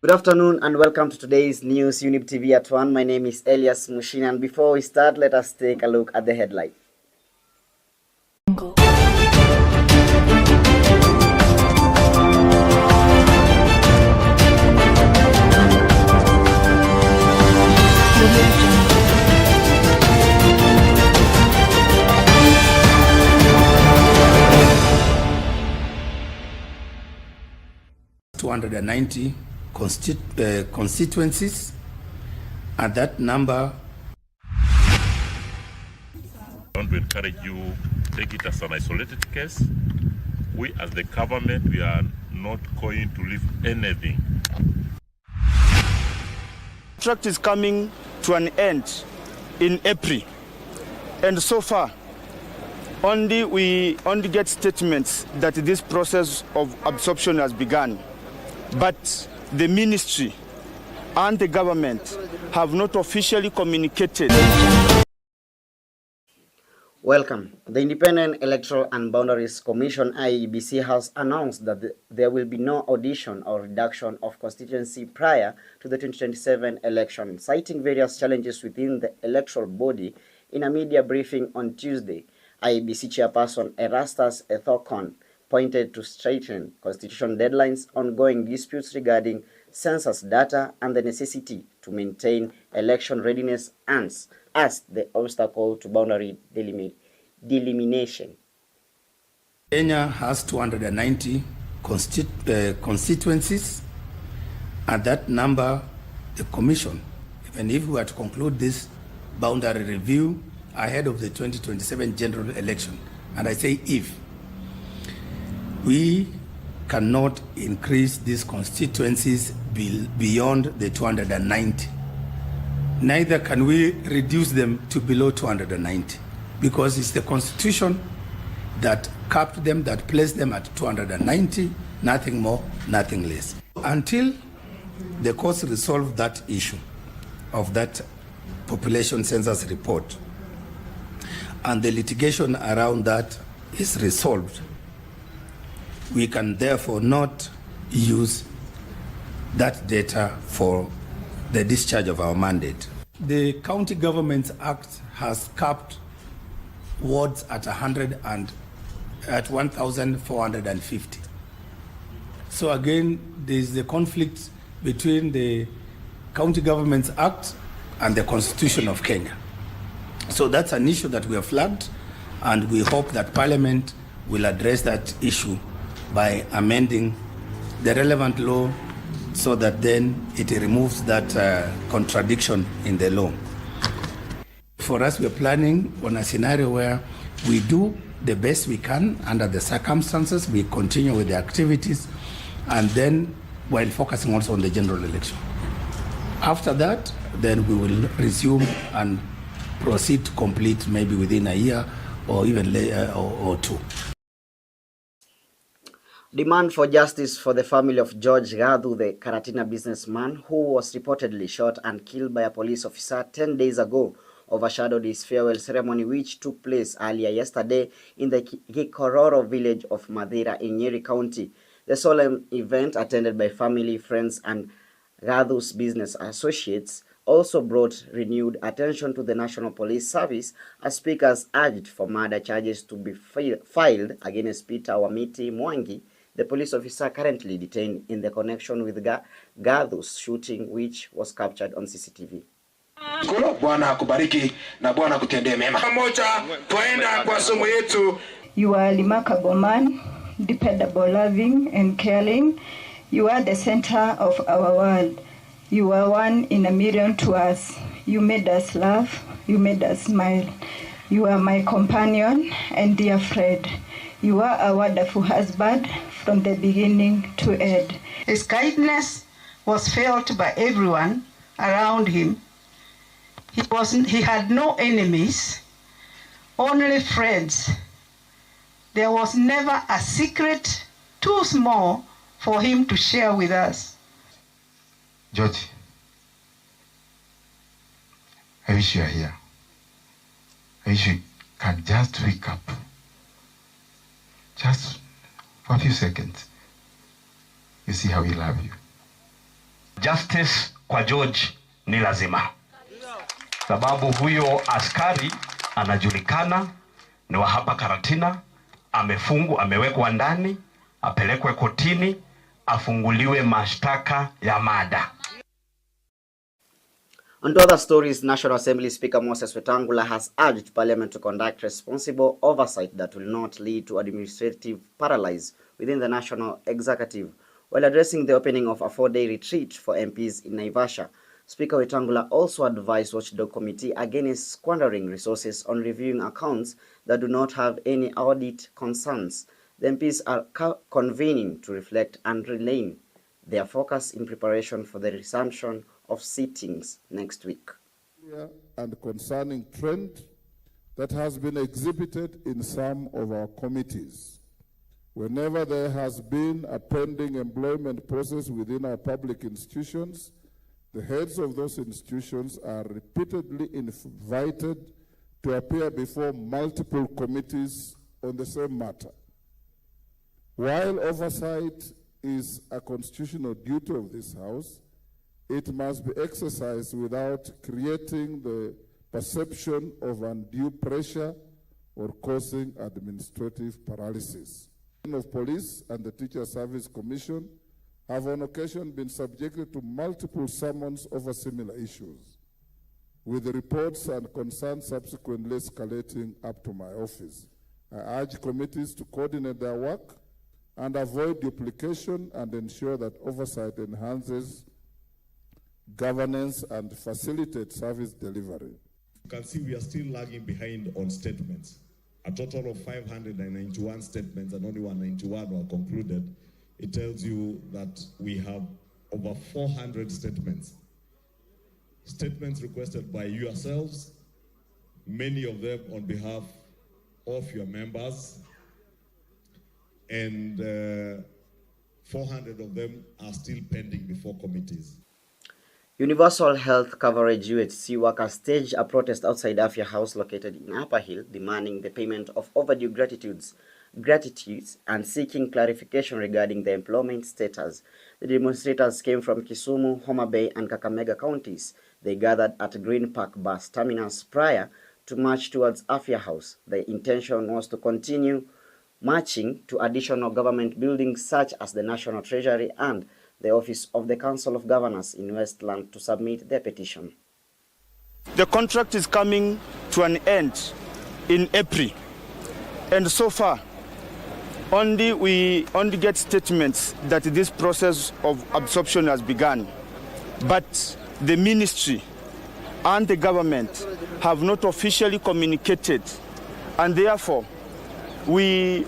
Good afternoon and welcome to today's news Younib TV at 1. My name is Elias Muchina, and before we start, let us take a look at the headline. $290 constituencies, and that number. I want to encourage you, take it as an isolated case. We as the government, we are not going to leave anything. The contract is coming to an end in April, and so far we only get statements that this process of absorption has begun, but the ministry and the government have not officially communicated. Welcome. The Independent Electoral and Boundaries Commission (IEBC) has announced that there will be no addition or reduction of constituency prior to the 2027 election, citing various challenges within the electoral body. In a media briefing on Tuesday, IEBC chairperson Erastus Ethokon pointed to straighten constitution deadlines, ongoing disputes regarding census data, and the necessity to maintain election readiness as the obstacle to boundary delimitation. Kenya has 290 constituencies, and that number, the commission, even if we were to conclude this boundary review ahead of the 2027 general election, and I say if, we cannot increase these constituencies beyond the 290. Neither can we reduce them to below 290, because it's the Constitution that capped them, that placed them at 290, nothing more, nothing less. Until the courts resolve that issue of that population census report, and the litigation around that is resolved, we can therefore not use that data for the discharge of our mandate. The County Governments Act has capped wards at 1,450. So again, there is the conflict between the County Governments Act and the Constitution of Kenya. So that's an issue that we have flagged, and we hope that Parliament will address that issue by amending the relevant law so that then it removes that contradiction in the law. For us, we're planning on a scenario where we do the best we can under the circumstances, we continue with the activities, and then while focusing also on the general election. After that, then we will resume and proceed to complete maybe within a year or even later or two. Demand for justice for the family of George Gadhu, the Karatina businessman who was reportedly shot and killed by a police officer 10 days ago, overshadowed his farewell ceremony, which took place earlier yesterday in the Gikororo village of Madira in Nyeri County. The solemn event, attended by family, friends, and Gadhu's business associates, also brought renewed attention to the National Police Service as speakers urged for murder charges to be filed against Peter Wamiti Mwangi, the police officer currently detained in the connection with Gadhu's shooting, which was captured on CCTV. You are a remarkable man, dependable, loving, and caring. You are the center of our world. You are one in a million to us. You made us laugh. You made us smile. You are my companion and dear friend. You are a wonderful husband from the beginning to end. His kindness was felt by everyone around him. He had no enemies, only friends. There was never a secret too small for him to share with us. George, I wish you are here. I wish you can just wake up. Just for a few seconds. You see how we love you. justice kwa George ni lazima, sababu huyo askari anajulikana, ni wa hapa Karatina, amewekwa ndani, apelekwe kotini, afunguliwe mashtaka ya mada. On to other stories, National Assembly Speaker Moses Wetangula has urged Parliament to conduct responsible oversight that will not lead to administrative paralysis within the National Executive. While addressing the opening of a 4-day retreat for MPs in Naivasha, Speaker Wetangula also advised Watchdog Committee against squandering resources on reviewing accounts that do not have any audit concerns. The MPs are convening to reflect and realign their focus in preparation for the resumption of sittings next week. And concerning trend that has been exhibited in some of our committees. Whenever there has been a pending employment process within our public institutions, the heads of those institutions are repeatedly invited to appear before multiple committees on the same matter. While oversight is a constitutional duty of this House, it must be exercised without creating the perception of undue pressure or causing administrative paralysis. Of Police and the Teacher Service Commission have on occasion been subjected to multiple summons over similar issues, with the reports and concerns subsequently escalating up to my office. I urge committees to coordinate their work and avoid duplication and ensure that oversight enhances governance and facilitates service delivery. You can see we are still lagging behind on statements. A total of 591 statements and only 191 were concluded. It tells you that we have over 400 statements. Statements requested by yourselves, many of them on behalf of your members, and 400 of them are still pending before committees. Universal Health Coverage UHC workers staged a protest outside Afya House located in Upper Hill, demanding the payment of overdue gratitudes and seeking clarification regarding the employment status. The demonstrators came from Kisumu, Homa Bay, and Kakamega counties. They gathered at Green Park bus terminus prior to march towards Afya House. The intention was to continue marching to additional government buildings such as the National Treasury and the Office of the Council of Governors in Westland to submit their petition. The contract is coming to an end in April, and so far we only get statements that this process of absorption has begun, but the ministry and the government have not officially communicated, and therefore we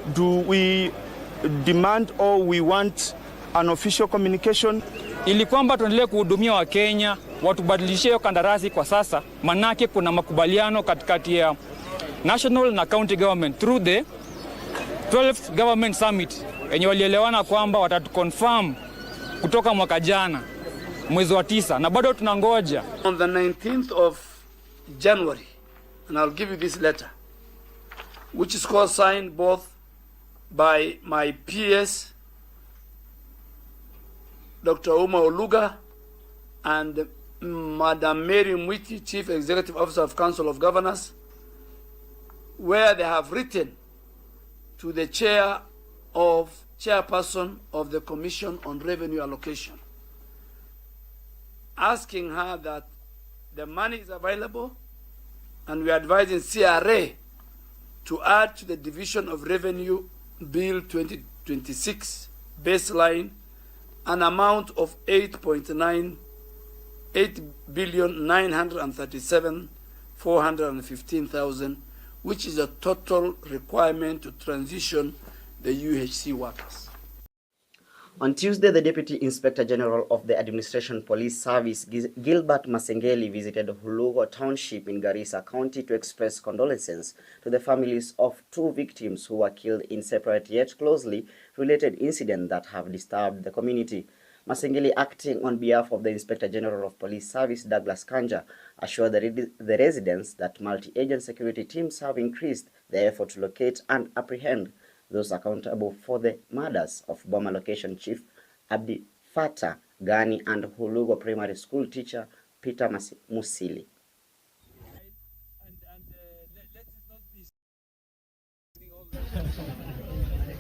demand or we want an official communication. Ili kwamba tuendelee kuhudumia wa Kenya, watubadilishie hiyo kandarasi kwa sasa, manake kuna makubaliano katikati ya national na county government through the 12th government summit yenye walielewana kwamba watatuconfirm kutoka mwaka jana mwezi wa 9 na bado tunangoja. On the 19th of January, and I'll give you this letter, which is co-signed both by my PS Dr. Uma Oluga and Madam Mary Mwiti, Chief Executive Officer of Council of Governors, where they have written to the chairperson of the Commission on Revenue Allocation, asking her that the money is available, and we are advising CRA to add to the Division of Revenue Bill 2026 baseline an amount of 8,937,415,000, which is a total requirement to transition the UHC workers. On Tuesday, the Deputy Inspector General of the Administration Police Service, Gilbert Masengeli, visited Hulugo Township in Garissa County to express condolences to the families of 2 victims who were killed in separate yet closely related incidents that have disturbed the community. Masengeli, acting on behalf of the Inspector General of Police Service, Douglas Kanja, assured the residents that multi-agent security teams have increased their effort to locate and apprehend those accountable for the murders of bomber location chief Abdi Fatah Gani, and Hulugo Primary School teacher Peter Musili.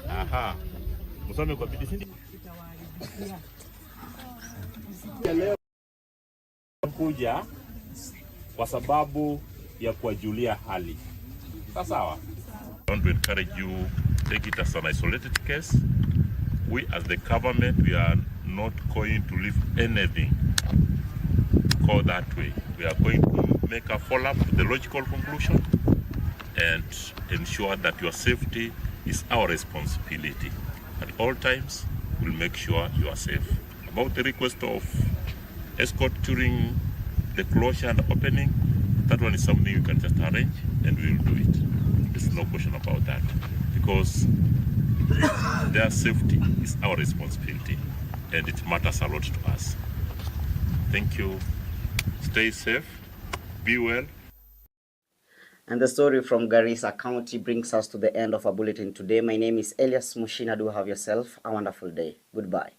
Aha. Musome kwa bidii. Leo kuja kwa sababu ya kuwajulia hali. Sawa. I want to encourage you, take it as an isolated case. We as the government, we are not going to leave anything go that way. We are going to make a follow-up to the logical conclusion and ensure that your safety is our responsibility. At all times, we'll make sure you are safe. About the request of escort during the closure and opening, that one is something you can just arrange and we will do it. There's no question about that, because their safety is our responsibility and it matters a lot to us. Thank you. Stay safe. Be well. And the story from Garissa County brings us to the end of our bulletin today. My name is Elias. Muchina. Do have yourself a wonderful day. Goodbye.